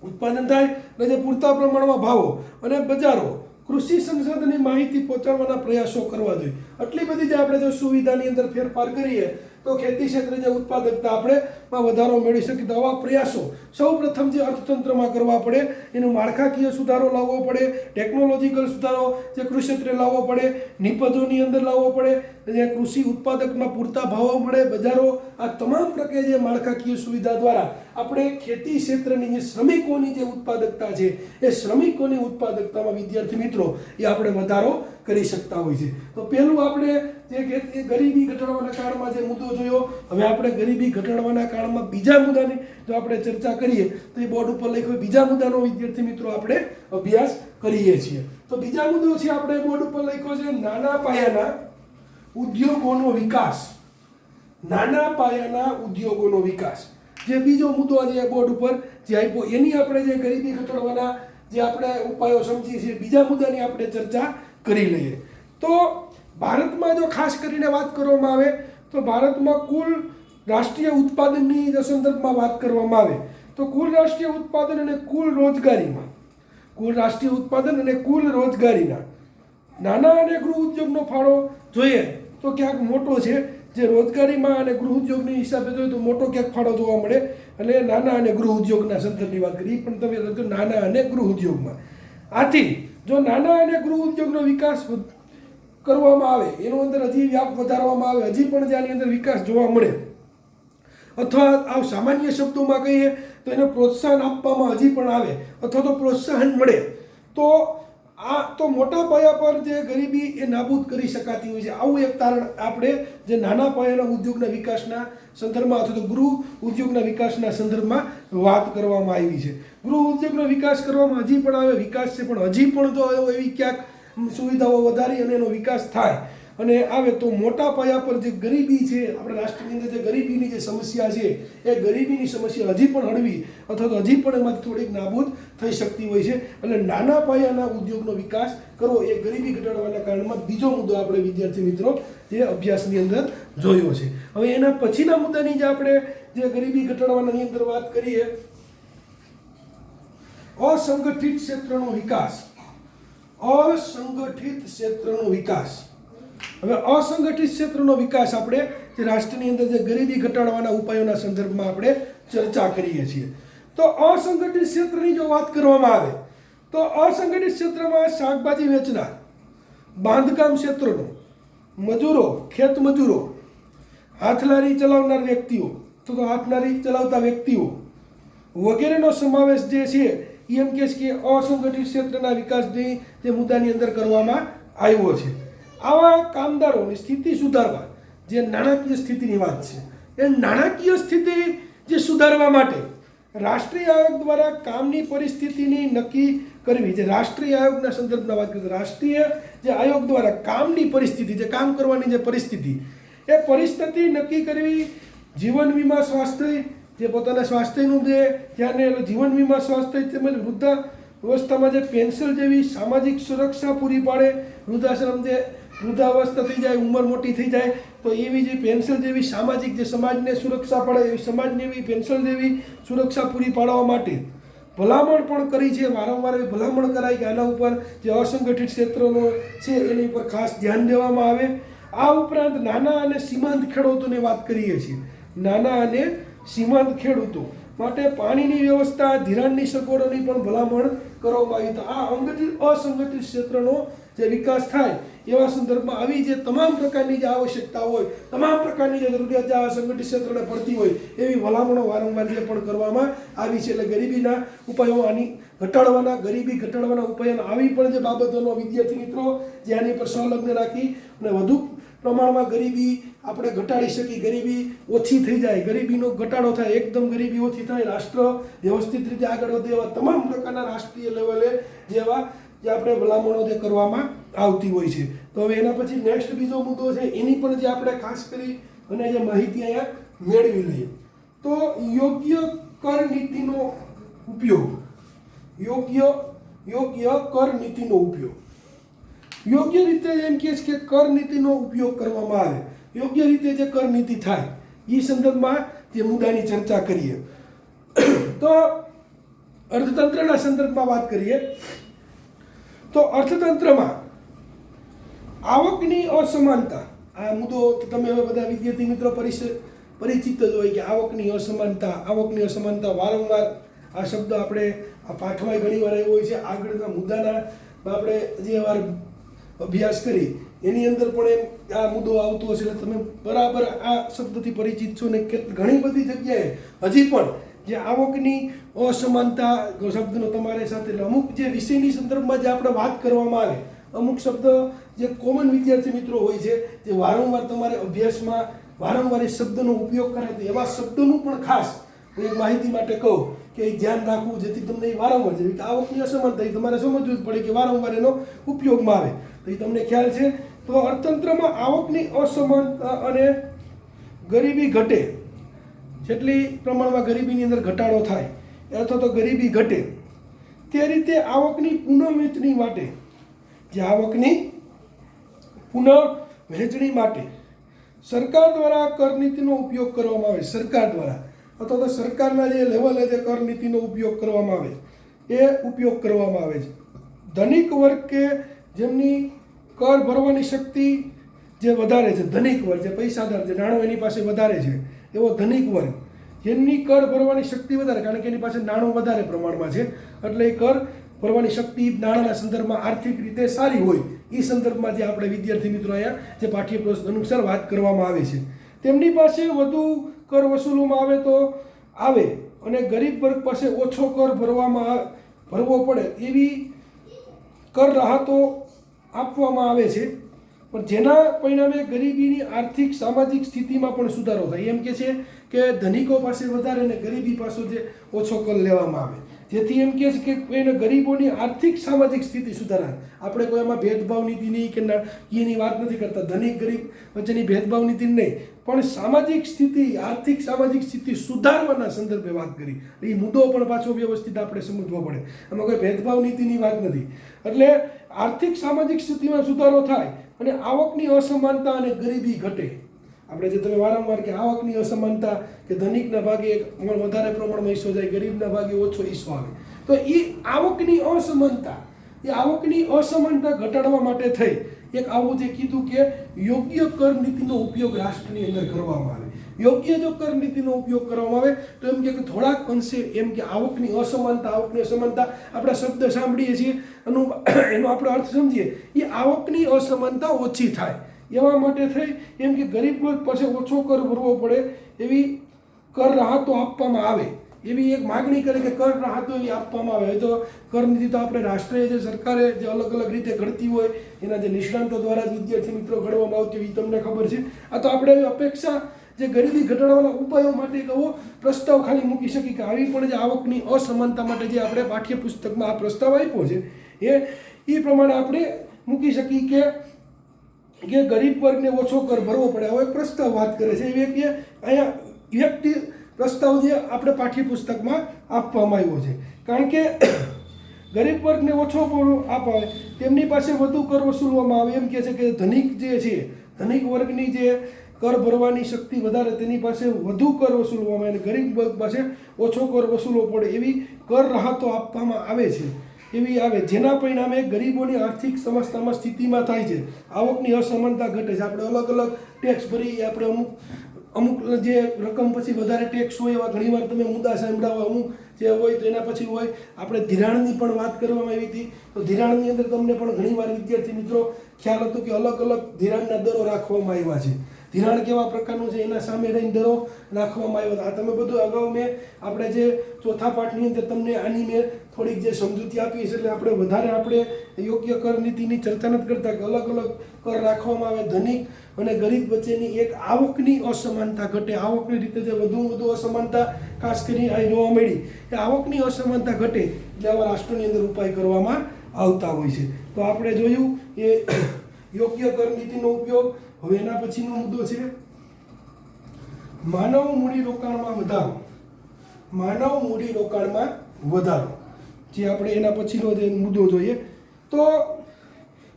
ઉત્પાદન થાય અને જે પૂરતા પ્રમાણમાં ભાવો અને બજારો, કૃષિ સંસાધનની માહિતી પહોંચાડવાના પ્રયાસો કરવા જોઈએ. આટલી બધી જે આપણે જો સુવિધાની અંદર ફેરફાર કરીએ તો ખેતી ક્ષેત્રે જે ઉત્પાદકતા આપણે વધારો મેળવી શકીએ. તો આવા પ્રયાસો સૌ પ્રથમ જે અર્થતંત્રમાં કરવા પડે, એનું માળખાકીય સુધારો લાવવો પડે, ટેકનોલોજીકલ સુધારો જે કૃષિ ક્ષેત્રે લાવવો પડે, નિપજોની અંદર લાવવો પડે, જે કૃષિ ઉત્પાદકમાં પૂરતા ભાવો મળે, બજારો, આ તમામ પ્રકારે જે માળખાકીય સુવિધા દ્વારા આપણે ખેતી ક્ષેત્રની જે શ્રમિકોની જે ઉત્પાદકતા છે એ શ્રમિકોની ઉત્પાદકતામાં વિદ્યાર્થી મિત્રો એ આપણે વધારો કરી શકતા હોય છે. તો પહેલું આપણે જે ગરીબી ઘટાડવાના કારણમાં જે મુદ્દો જોયો, હવે આપણે ગરીબી ઘટાડવાના કારણમાં બીજા મુદ્દાની જો આપણે ચર્ચા કરીએ તો એ બોર્ડ ઉપર લખ્યો બીજા મુદ્દાનો વિદ્યાર્થી મિત્રો આપણે અભ્યાસ કરીએ છીએ. તો બીજા મુદ્દો છે આપણે બોર્ડ ઉપર લખ્યો છે નાના પાયાના ઉદ્યોગોનો વિકાસ. નાના પાયાના ઉદ્યોગોનો વિકાસ જે બીજો મુદ્દો આજે બોર્ડ ઉપર જે આપ્યો, એની આપણે જે ગરીબી ઘટાડવાના જે આપણે ઉપાયો સમજીએ છીએ, બીજા મુદ્દાની આપણે ચર્ચા કરી લઈએ. તો ભારતમાં જો ખાસ કરીને વાત કરવામાં આવે તો ભારતમાં કુલ રાષ્ટ્રીય ઉત્પાદનની સંદર્ભમાં વાત કરવામાં આવે તો કુલ રાષ્ટ્રીય ઉત્પાદન અને કુલ રોજગારીના નાના અને ગૃહ ઉદ્યોગનો ફાળો જોઈએ તો ક્યાંક મોટો છે. જે રોજગારીમાં અને ગૃહ ઉદ્યોગની હિસાબે જોઈએ તો મોટો ક્યાંક ફાળો જોવા મળે. અને નાના અને ગૃહ ઉદ્યોગના સંદર્ભની વાત કરી પણ તમે લખો નાના અને ગૃહ ઉદ્યોગમાં. આથી જો નાના અને ગૃહ ઉદ્યોગનો વિકાસ કરવામાં આવે, એનો અંદર હજી વ્યાપ વધારવામાં આવે, હજી પણ આની અંદર વિકાસ જોવા મળે, અથવા આ સામાન્ય શબ્દોમાં કહીએ તો એને પ્રોત્સાહન આપવામાં હજી પણ આવે અથવા તો પ્રોત્સાહન મળે તો મોટા પાયા પર જે ગરીબી એ નાબૂદ કરી શકાતી હોય છે. આવું એક તારણ આપણે જે નાના પાયાના ઉદ્યોગના વિકાસના સંદર્ભમાં અથવા તો ગૃહ ઉદ્યોગના વિકાસના સંદર્ભમાં વાત કરવામાં આવી છે. ગૃહ ઉદ્યોગનો વિકાસ કરવામાં હજી પણ આવે, વિકાસ છે પણ હજી પણ જો એવી ક્યાંક સુવિધાઓ વધારી અને એનો વિકાસ થાય અને આવે તો મોટા પાયા પર જે ગરીબી છે આપણા રાષ્ટ્રની અંદર જે ગરીબીની જે સમસ્યા છે એ ગરીબીની સમસ્યા હજી પણ હળવી અથવા તો હજી પણ એમાંથી થોડીક નાબૂદ થઈ શકતી હોય છે. એટલે નાના પાયાના ઉદ્યોગનો વિકાસ કરવો એ ગરીબી ઘટાડવાના કારણમાં બીજો મુદ્દો આપણે વિદ્યાર્થી મિત્રો જે અભ્યાસની અંદર જોયો છે. હવે એના પછીના મુદ્દાની જે આપણે જે ગરીબી ઘટાડવાના અંદર વાત કરીએ, અસંગઠિત ક્ષેત્રનો વિકાસ. અસંગઠિત ક્ષેત્રનો વિકાસ. હવે અસંગઠિત ક્ષેત્રનો વિકાસ આપણે જે રાષ્ટ્રની અંદર જે ગરીબી ઘટાડવાના ઉપાયોના સંદર્ભમાં આપણે ચર્ચા કરીએ છીએ. તો અસંગઠિત ક્ષેત્રની જો વાત કરવામાં આવે તો અસંગઠિત ક્ષેત્રમાં શાકભાજી વેચનાર, બાંધકામ ક્ષેત્રનો મજૂરો, ખેત મજૂરો, હાથલારી ચલાવનાર વ્યક્તિઓ તો હાથલારી ચલાવતા વ્યક્તિઓ વગેરેનો સમાવેશ જે છે એમ કે અસંગઠિત ક્ષેત્રના વિકાસની જે મુદ્દાની અંદર કરવામાં આવ્યો છે. આવા કામદારોની સ્થિતિ સુધારવા, જે નાણાકીય સ્થિતિની વાત છે, એ નાણાકીય સ્થિતિ જે સુધારવા માટે રાષ્ટ્રીય આયોગ દ્વારા કામની પરિસ્થિતિની નક્કી કરવી. જે રાષ્ટ્રીય આયોગના સંદર્ભમાં વાત કરીએ, રાષ્ટ્રીય જે આયોગ દ્વારા કામની પરિસ્થિતિ, જે કામ કરવાની જે પરિસ્થિતિ, એ પરિસ્થિતિ નક્કી કરવી. જીવન વીમા, સ્વાસ્થ્ય, જે પોતાના સ્વાસ્થ્યનું જે ધ્યાન, જીવન વીમા, સ્વાસ્થ્ય તેમજ વૃદ્ધાવસ્થામાં જે પેન્શન જેવી સામાજિક સુરક્ષા પૂરી પાડે. વૃદ્ધાશ્રમ જે વૃદ્ધાવસ્થા થઈ જાય, ઉંમર મોટી થઈ જાય તો એવી જે પેન્શન જેવી સામાજિક, જે સમાજને સુરક્ષા પડે એવી સમાજને એવી પેન્શન જેવી સુરક્ષા પૂરી પાડવા માટે ભલામણ પણ કરી છે. વારંવાર એવી ભલામણ કરાય કે આના ઉપર જે અસંગઠિત ક્ષેત્રનો છે એની ઉપર ખાસ ધ્યાન દેવામાં આવે. આ ઉપરાંત નાના અને સીમાંત ખેડૂતોની વાત કરીએ છીએ. નાના અને સીમાંત ખેડૂતો માટે પાણીની વ્યવસ્થા, ધિરાણની સગવડોની પણ ભલામણ કરવામાં આવી. તો આ અસંગઠિત ક્ષેત્રનો જે વિકાસ થાય એવા સંદર્ભમાં આવી જે તમામ પ્રકારની જે આવશ્યકતા હોય, તમામ પ્રકારની જે જરૂરિયાત જે આ સંગઠિત ક્ષેત્રને પડતી હોય એવી ભલામણો વારંવાર જે પણ કરવામાં આવી છે. એટલે ગરીબીના ઉપાયો આની ઘટાડવાના, ગરીબી ઘટાડવાના ઉપાયો આવી પણ જે બાબતોનો વિદ્યાર્થી મિત્રો જે આની પર સંલગ્ન રાખી અને વધુ પ્રમાણમાં ગરીબી આપણે ઘટાડી શકીએ, ગરીબી ઓછી થઈ જાય, ગરીબીનો ઘટાડો થાય, એકદમ ગરીબી ઓછી થાય, રાષ્ટ્ર વ્યવસ્થિત રીતે આગળ વધે એવા તમામ પ્રકારના રાષ્ટ્રીય લેવલે જેવા જે આપણે ભલામણો જે કરવામાં આવતી હોય છે. તો હવે એના પછી નેક્સ્ટ બીજો મુદ્દો છે, એની પણ જે આપણે ખાસ કરી અને જે માહિતી અહીંયા મેળવી લઈએ. તો યોગ્ય કર નીતિનો ઉપયોગ. યોગ્ય કર નીતિનો ઉપયોગ. યોગ્ય રીતે એમ કહે છે કે કર નીતિનો ઉપયોગ કરવામાં આવે, યોગ્ય રીતે જે કર નીતિ થાય એ સંદર્ભમાં જે મુદ્દાની ચર્ચા કરીએ. તો અર્થતંત્રના સંદર્ભમાં વાત કરીએ તો અર્થતંત્રમાં આવકની અસમાનતા, આ મુદ્દો તમે હવે બધા વિદ્યાર્થી મિત્રો પરિચિત જ હોય કે આવકની અસમાનતા વારંવાર આ શબ્દ આપણે આ પાઠમાં ઘણી વાર આવ્યો હોય છે. આગળના મુદ્દાના આપણે જે વાર અભ્યાસ કરી એની અંદર પણ એમ આ મુદ્દો આવતો હશે એટલે તમે બરાબર આ શબ્દથી પરિચિત છો. ને ઘણી બધી જગ્યાએ હજી પણ જે આવકની અસમાનતા શબ્દનો તમારી સાથે, એટલે અમુક જે વિષયની સંદર્ભમાં જે આપણે વાત કરવામાં આવે, અમુક શબ્દ જે કોમન વિદ્યાર્થી મિત્રો હોય છે જે વારંવાર તમારે અભ્યાસમાં વારંવાર એ શબ્દનો ઉપયોગ કરે, તો એવા શબ્દોનું પણ ખાસ એક માહિતી માટે કહું કે એ ધ્યાન રાખવું, જેથી તમને એ વારંવાર, જેવી કે આવકની અસમાનતા એ તમારે સમજવું જ પડે કે વારંવાર એનો ઉપયોગમાં આવે તો એ તમને ખ્યાલ છે. તો અર્થતંત્રમાં આવકની અસમાનતા અને ગરીબી ઘટે, જેટલી પ્રમાણમાં ગરીબીની અંદર ઘટાડો થાય અથવા તો ગરીબી ઘટે તે રીતે આવકની પુનઃવહેંચણી માટે, જે આવકની પુનઃવહેંચણી માટે સરકાર દ્વારા કર નીતિનો ઉપયોગ કરવામાં આવે. સરકાર દ્વારા અથવા તો સરકારના જે લેવલે જે કર નીતિનો ઉપયોગ કરવામાં આવે એ ઉપયોગ કરવામાં આવે છે. ધનિક વર્ગ કે જેમની કર ભરવાની શક્તિ જે વધારે છે, ધનિક વર્ગ જે પૈસાદાર, જે નાણું એની પાસે વધારે છે એવો ધનિક વર્ગ, જેમની કર ભરવાની શક્તિ વધારે, કારણ કે એની પાસે નાણું વધારે પ્રમાણમાં છે એટલે એ કર ભરવાની શક્તિ નાણાંના સંદર્ભમાં આર્થિક રીતે સારી હોય એ સંદર્ભમાં જે આપણે વિદ્યાર્થી મિત્રો અહીંયા જે પાઠ્યપુસ્તક અનુસાર વાત કરવામાં આવે છે, તેમની પાસે વધુ કર વસૂલવામાં આવે તો આવે અને ગરીબ વર્ગ પાસે ઓછો કર ભરવો પડે એવી કર રાહતો આપવામાં આવે છે. પણ જેના પરિણામે ગરીબીની આર્થિક સામાજિક સ્થિતિમાં પણ સુધારો થાય. એમ કે છે કે ધનિકો પાસે વધારે અને ગરીબી પાસે જે ઓછો કર લેવામાં આવે. જેથી એમ કહે છે કે એને ગરીબોની આર્થિક સામાજિક સ્થિતિ સુધારા. આપણે કોઈ એમાં ભેદભાવ નીતિની કે એની વાત નથી કરતા, ધનિક ગરીબ વચ્ચેની ભેદભાવ નીતિ નહીં, પણ સામાજિક સ્થિતિ, આર્થિક સામાજિક સ્થિતિ સુધારવાના સંદર્ભે વાત કરી. એ મુદ્દો પણ પાછો વ્યવસ્થિત આપણે સમજવો પડે. એમાં કોઈ ભેદભાવ નીતિની વાત નથી. એટલે આર્થિક સામાજિક સ્થિતિમાં સુધારો થાય અને આવકની અસમાનતા અને ગરીબી ઘટે. આપણે જે તમે વારંવાર કે આવકની અસમાનતા કે ધનિકના ભાગે વધારે પ્રમાણમાં હિસ્સો જાય, ગરીબના ભાગે ઓછો હિસ્સો આવે, તો એ આવકની અસમાનતા ઘટાડવા માટે થઈ એક આવું જે કીધું કે યોગ્ય કર નીતિનો ઉપયોગ રાષ્ટ્રની અંદર કરવામાં આવે. યોગ્ય જો કર નીતિનો ઉપયોગ કરવામાં આવે તો એમ કે થોડાક અંશે એમ કે આવકની અસમાનતા આપણે શબ્દ સાંભળીએ છીએ એનો આપણે અર્થ સમજીએ, એ આવકની અસમાનતા ઓછી થાય એવા માટે થઈ એમ કે ગરીબ વર્ગ પાસે ઓછો કર ભરવો પડે એવી કર રાહતો આપવામાં આવે, એવી એક માગણી કરે કે કર રાહતો એવી આપવામાં આવે. તો કર નીતિ તો આપણે રાષ્ટ્રીય જે સરકારે જે અલગ અલગ રીતે ઘડતી હોય એના જે નિષ્ણાંતો દ્વારા જ વિદ્યાર્થી મિત્રો ઘડવામાં આવતી હોય એ તમને ખબર છે. આ તો આપણે અપેક્ષા જે ગરીબી ઘટાડવાના ઉપાયો માટે એક એવો પ્રસ્તાવ ખાલી મૂકી શકીએ કે આવી પણ જે આવકની અસમાનતા માટે જે આપણે પાઠ્યપુસ્તકમાં આ પ્રસ્તાવ આપ્યો છે એ પ્રમાણે આપણે મૂકી શકીએ કે ગરીબ વર્ગને ઓછો કર ભરવો પડે. હવે પ્રસ્તાવ વાત કરે છે એ કે અહીંયા વ્યક્તિ પ્રસ્તાવ જે આપણે પાઠ્યપુસ્તકમાં આપવામાં આવ્યો છે. કારણ કે ગરીબ વર્ગને ઓછો અપાવે તેમની પાસે વધુ કર વસૂલવામાં આવે. એમ કહે છે કે ધનિક જે છે, ધનિક વર્ગની જે કર ભરવાની શક્તિ વધારે તેની પાસે વધુ કર વસૂલવામાં આવે અને ગરીબ વર્ગ પાસે ઓછો કર વસૂલવો પડે એવી કર રાહતો આપવામાં આવે છે. એવી આવે જેના પરિણામે ગરીબોની આર્થિક સમસ્યામાં સ્થિતિમાં થાય છે, આવકની અસમાનતા ઘટે છે. આપણે અલગ અલગ ટેક્સ ભરીએ, આપણે અમુક જે રકમ પછી વધારે ટેક્સ હોય એવા ઘણીવાર તમે મુદ્દા સાંભળ્યા હોય, અમુક જે હોય તો એના પછી હોય. આપણે ધિરાણની પણ વાત કરવામાં આવી હતી, તો ધિરાણની અંદર તમને પણ ઘણીવાર વિદ્યાર્થી મિત્રો ખ્યાલ હતો કે અલગ અલગ ધિરાણના દરો રાખવામાં આવ્યા છે. ધિરાણ કેવા પ્રકારનું છે એના સામે રહીને દરો રાખવામાં આવ્યો. આ તમે બધું અગાઉ મેં આપણે જે ચોથા પાઠની અંદર તમને આની મેં થોડીક જે સમજૂતી આપી છે, એટલે આપણે વધારે આપણે યોગ્ય કર નીતિની ચર્ચા નથી કરતા કે અલગ અલગ કર રાખવામાં આવે. ધનિક અને ગરીબ વચ્ચેની એક આવકની અસમાનતા ઘટે, આવકની રીતે જે વધુ અસમાનતા ખાસ કરીને અહીં જોવા મળી કે આવકની અસમાનતા ઘટે એટલે આવા રાષ્ટ્રની અંદર ઉપાય કરવામાં આવતા હોય છે. તો આપણે જોયું એ યોગ્ય કર નીતિનો ઉપયોગ. હવે એના પછીનો મુદ્દો છે માનવ મૂડીરોકાણમાં વધારો. માનવ મૂડીરોકાણમાં વધારો જે આપણે એના પછીનો જે મુદ્દો જોઈએ તો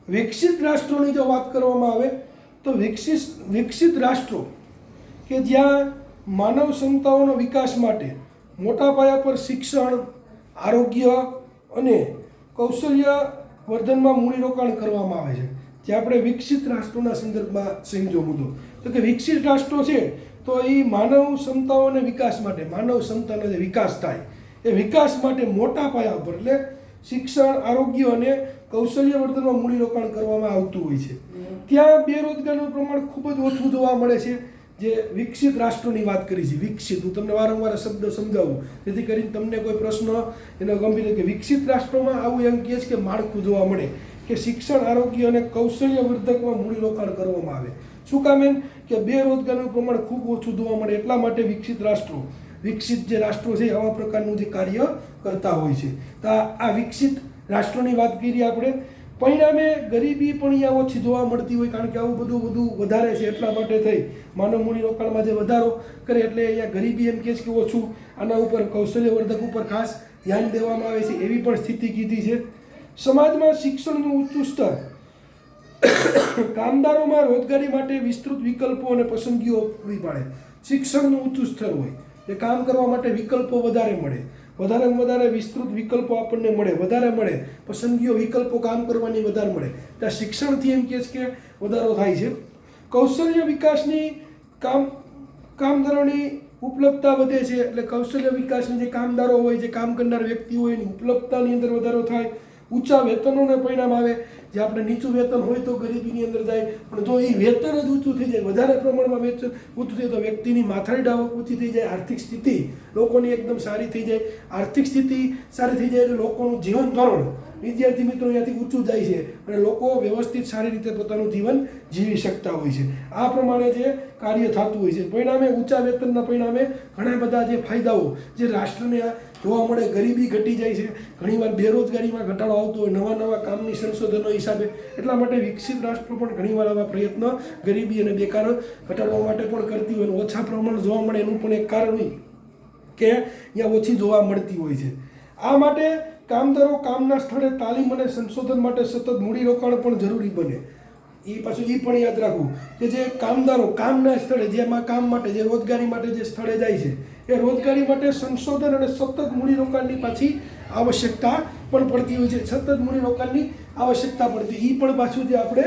વિકસિત રાષ્ટ્રોની જો વાત કરવામાં આવે તો વિકસિત રાષ્ટ્રો કે જ્યાં માનવ ક્ષમતાઓનો વિકાસ માટે મોટા પાયા પર શિક્ષણ, આરોગ્ય અને કૌશલ્ય વર્ધનમાં મૂડીરોકાણ કરવામાં આવે છે, જે આપણે વિકસિત રાષ્ટ્રોના સંદર્ભમાં સમજો મુદ્દો. તો કે વિકસિત રાષ્ટ્રો છે તો એ માનવ ક્ષમતાઓને વિકાસ માટે, માનવ ક્ષમતાનો જે વિકાસ થાય એ વિકાસ માટે મોટા પાયા પર એટલે શિક્ષણ, આરોગ્ય અને કૌશલ્ય વર્ધનમાં મૂડીરોકાણ કરવામાં આવતું હોય છે. ત્યાં બેરોજગારીનું પ્રમાણ ખૂબ જ ઓછું જોવા મળે છે. જે વિકસિત રાષ્ટ્રોની વાત કરી છે, વિકસિત, હું તમને વારંવાર શબ્દ સમજાવું જેથી કરીને તમને કોઈ પ્રશ્ન એનો ગંભીર કે વિકસિત રાષ્ટ્રોમાં આવું એમ કહે છે કે માળખું જોવા મળે કે શિક્ષણ, આરોગ્ય અને કૌશલ્ય વર્ધકમાં મૂડીરોકાણ કરવામાં આવે. શું કામ? એમ કે બેરોજગારીનું પ્રમાણ ખૂબ ઓછું જોવા મળે એટલા માટે વિકસિત જે રાષ્ટ્રો છે આવા પ્રકારનું જે કાર્ય કરતા હોય છે. તો આ વિકસિત રાષ્ટ્રોની વાત કરીએ આપણે. પરિણામે ગરીબી પણ અહીંયા ઓછી જોવા મળતી હોય કારણ કે આવું બધું વધારે છે એટલા માટે થઈ માનવ મૂડીરોકાણમાં જે વધારો કરે એટલે અહીંયા ગરીબી એમ કહે છે કે ઓછું. આના ઉપર કૌશલ્યવર્ધક ઉપર ખાસ ધ્યાન દેવામાં આવે છે એવી પણ સ્થિતિ કીધી છે. સમાજમાં શિક્ષણનું ઊંચું સ્તર, કામદારોમાં રોજગારી માટે વિસ્તૃત વિકલ્પો અને પસંદગીઓ પૂરી પાડે. શિક્ષણનું ઊંચું સ્તર હોય એ કામ કરવા માટે વિકલ્પો વધારે મળે, વધારેમાં વધારે વિસ્તૃત વિકલ્પો આપણને વધારે મળે, પસંદગીઓ વિકલ્પો કામ કરવાની વધારે મળે. ત્યાં શિક્ષણથી એમ કહે છે કે વધારો થાય છે. કૌશલ્ય વિકાસની કામદારોની ઉપલબ્ધતા વધે છે એટલે કૌશલ્ય વિકાસની જે કામદારો હોય, જે કામ કરનાર વ્યક્તિ હોય એની ઉપલબ્ધતાની અંદર વધારો થાય. ઊંચા વેતનોને પરિણામ આવે જે આપણે નીચું વેતન હોય તો ગરીબીની અંદર જાય, પણ જો એ વેતન જ ઊંચું થઈ જાય, વધારે પ્રમાણમાં વેતન ઊંચું થાય તો વ્યક્તિની માથાની આવક ઊંચી થઈ જાય, આર્થિક સ્થિતિ લોકોની એકદમ સારી થઈ જાય, આર્થિક સ્થિતિ સારી થઈ જાય એટલે લોકોનું જીવન ધોરણ વિદ્યાર્થી મિત્રો અહીંયાથી ઊંચું જાય છે અને લોકો વ્યવસ્થિત સારી રીતે પોતાનું જીવન જીવી શકતા હોય છે. આ પ્રમાણે જે કાર્ય થતું હોય છે. પરિણામે ઊંચા વેતનના પરિણામે ઘણા બધા જે ફાયદાઓ જે રાષ્ટ્રને જોવા મળે, ગરીબી ઘટી જાય છે, ઘણીવાર બેરોજગારીમાં ઘટાડો આવતો હોય, નવા નવા કામની સંશોધનો હિસાબે. એટલા માટે વિકસિત રાષ્ટ્રો પણ ઘણીવાર આવા પ્રયત્ન ગરીબી અને બેકાર ઘટાડવા માટે પણ કરતી હોય, અને ઓછા પ્રમાણ જોવા મળે એનું પણ એક કારણ હોય કે અહીંયા ઓછી જોવા મળતી હોય છે. આ માટે કામદારો કામના સ્થળે તાલીમ અને સંશોધન માટે સતત મૂડીરોકાણ પણ જરૂરી બને. એ પાછું એ પણ યાદ રાખવું કે જે કામદારો કામના સ્થળે જેમાં કામ માટે જે રોજગારી માટે જે સ્થળે જાય છે એ રોજગારી માટે સંશોધન અને સતત મૂડીરોકાણની પાછી આવશ્યકતા પણ પડતી હોય છે. સતત મૂડીરોકાણની આવશ્યકતા પડતી એ પણ પાછું જે આપણે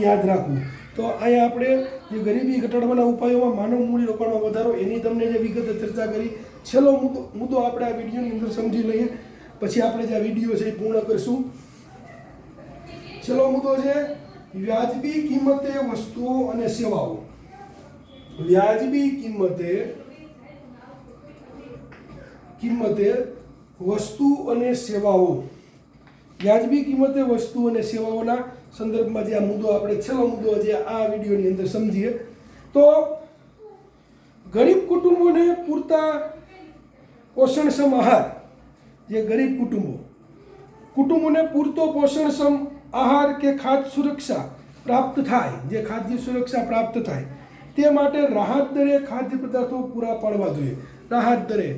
યાદ રાખવું. તો અહીંયા આપણે જે ગરીબી ઘટાડવાના ઉપાયોમાં માનવ મૂડીરોકાણમાં વધારો એની તમને જે વિગતે ચર્ચા કરી. છેલ્લો મુદ્દો આપણે આ વિડીયોની અંદર સમજી લઈએ, પછી આપણે જે આ વિડીયો છે એ પૂર્ણ કરીશું. છેલ્લો મુદ્દો છે વ્યાજબી કિંમતે વસ્તુઓ અને સેવાઓ. વ્યાજબી કિંમતે વસ્તુ અને સેવાઓ. વ્યાજબી કિંમતે વસ્તુ અને સેવાઓના સંદર્ભમાં જે આ મુદ્દો આપણે છેલ્લો મુદ્દો જે આ વિડીયોની અંદર સમજીએ તો ગરીબ કુટુંબોને પૂરતા પોષણક્ષમ આહાર, જે ગરીબ કુટુંબોને પૂરતો પોષણક્ષમ આહાર કે ખાદ્ય સુરક્ષા પ્રાપ્ત થાય, જે ખાદ્ય સુરક્ષા પ્રાપ્ત થાય તે માટે રાહત દરે ખાદ્ય પદાર્થો પૂરા પાડવા જોઈએ. રાહત દરે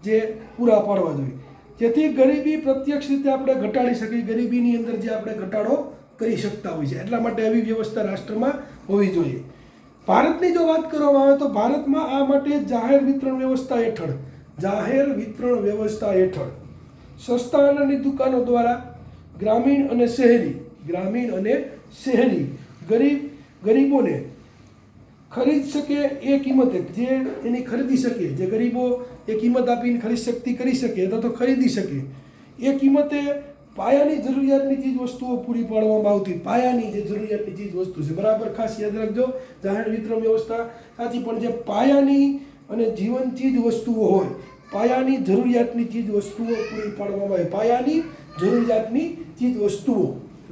જે પૂરા પાડવા જોઈએ, જેથી ગરીબી પ્રત્યક્ષ રીતે આપણે ઘટાડી શકીએ, ગરીબીની અંદર જે આપણે ઘટાડો કરી શકતા હોય છે. એટલા માટે આવી વ્યવસ્થા રાષ્ટ્રમાં હોવી જોઈએ. ભારતની જો વાત કરવામાં આવે તો ભારતમાં આ માટે જાહેર વિતરણ વ્યવસ્થા હેઠળ સસ્તા અનાજની દુકાનો દ્વારા ગ્રામીણ અને શહેરી ગરીબોને ખરીદ શકે એ કિંમતે, જે એની ખરીદી શકે, જે ગરીબો એ કિંમત આપીને ખરીદ શક્તિ કરી શકે અથવા તો ખરીદી શકે એ કિંમતે પાયાની જરૂરિયાતની ચીજ વસ્તુઓ પૂરી પાડવામાં આવતી. પાયાની જે જરૂરિયાતની ચીજ વસ્તુ છે, બરાબર ખાસ યાદ રાખજો. જાહેર વિતરણ વ્યવસ્થા સાચી, પણ જે પાયાની અને જીવન ચીજ વસ્તુઓ હોય, પાયાની જરૂરિયાતની ચીજ વસ્તુઓ પૂરી પાડવામાં આવે. પાયાની જરૂરિયાતની ચીજ વસ્તુઓ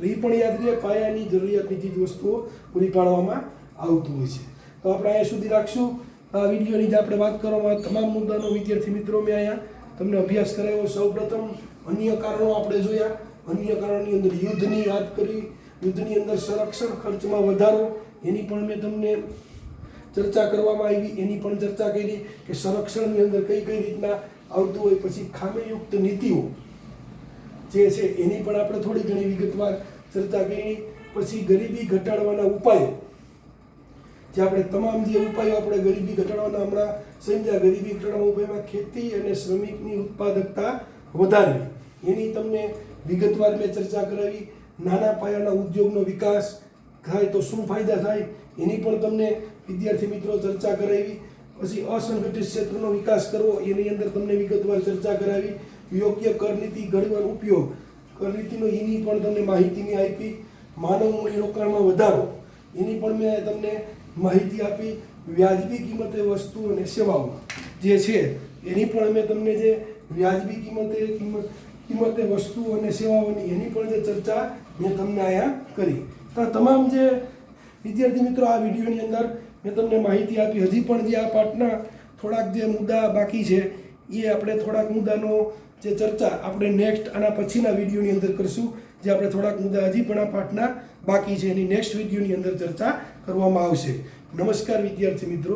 એ પણ યાદ રહે, પાયાની જરૂરિયાતની ચીજ વસ્તુઓ પૂરી પાડવામાં આવતું હોય છે. તો આપણે અહીંયા સુધી રાખશું. આ વિડીયોની જે આપણે વાત કરવામાં તમામ મુદ્દાનો વિદ્યાર્થી મિત્રો મેં અહીંયા તમને અભ્યાસ કરાવ્યો. સૌપ્રથમ અન્ય કારણો આપણે જોયા. અન્ય કારણોની અંદર યુદ્ધની વાત કરી, યુદ્ધની અંદર સંરક્ષણ ખર્ચમાં વધારો એની પણ મેં તમને ચર્ચા કરવામાં આવી, એની પણ ચર્ચા કરી કે સંરક્ષણની અંદર કઈ કઈ રીતના આવતું હોય. પછી ખામીયુક્ત નીતિઓ જે છે એની પણ આપણે થોડી ઘણી વિગતવાર ચર્ચા કરી. પછી ગરીબી ઘટાડવાના ઉપાયો, જે આપણે તમામ જે ઉપાયો આપણે ગરીબી ઘટાડવાના હમણાં સમજ્યા. ગરીબી ઘટાડવાના ઉપાયમાં ખેતી અને શ્રમિકની ઉત્પાદકતા વધારવી એની તમને વિગતવાર મેં ચર્ચા કરાવી. નાના પાયાના ઉદ્યોગનો વિકાસ થાય તો શું ફાયદા થાય એની પણ તમને વિદ્યાર્થી મિત્રો ચર્ચા કરાવી. પછી અસંગઠિત ક્ષેત્રનો વિકાસ કરવો એની અંદર તમને વિગતવાર ચર્ચા કરાવી. યોગ્ય કરનીતિ ઘડવાનો ઉપયોગ, કરનીતિનો એની પણ તમને માહિતીની આપી. માનવ મૂડીરોકાણમાં વધારો એની પણ મેં તમને માહિતી આપી. વ્યાજબી કિંમતે વસ્તુ અને સેવાઓ જે છે એની પણ મેં તમને જે વ્યાજબી કિંમતે વસ્તુ અને સેવાઓની એની પણ જે ચર્ચા મેં તમને અહીંયા કરી. તો તમામ જે વિદ્યાર્થી મિત્રો આ વિડીયોની અંદર મેં તમને માહિતી આપી. હજી પણ જે આ પાઠના થોડાક જે મુદ્દા બાકી છે એ આપણે થોડાક મુદ્દાનો જે ચર્ચા આપણે નેક્સ્ટ આના પછીના વિડીયોની અંદર કરીશું. જે આપણે થોડાક મુદ્દા હજી પણ આ પાઠના બાકી છે એની નેક્સ્ટ વિડીયોની અંદર ચર્ચા કરવામાં આવશે. નમસ્કાર વિદ્યાર્થી મિત્રો.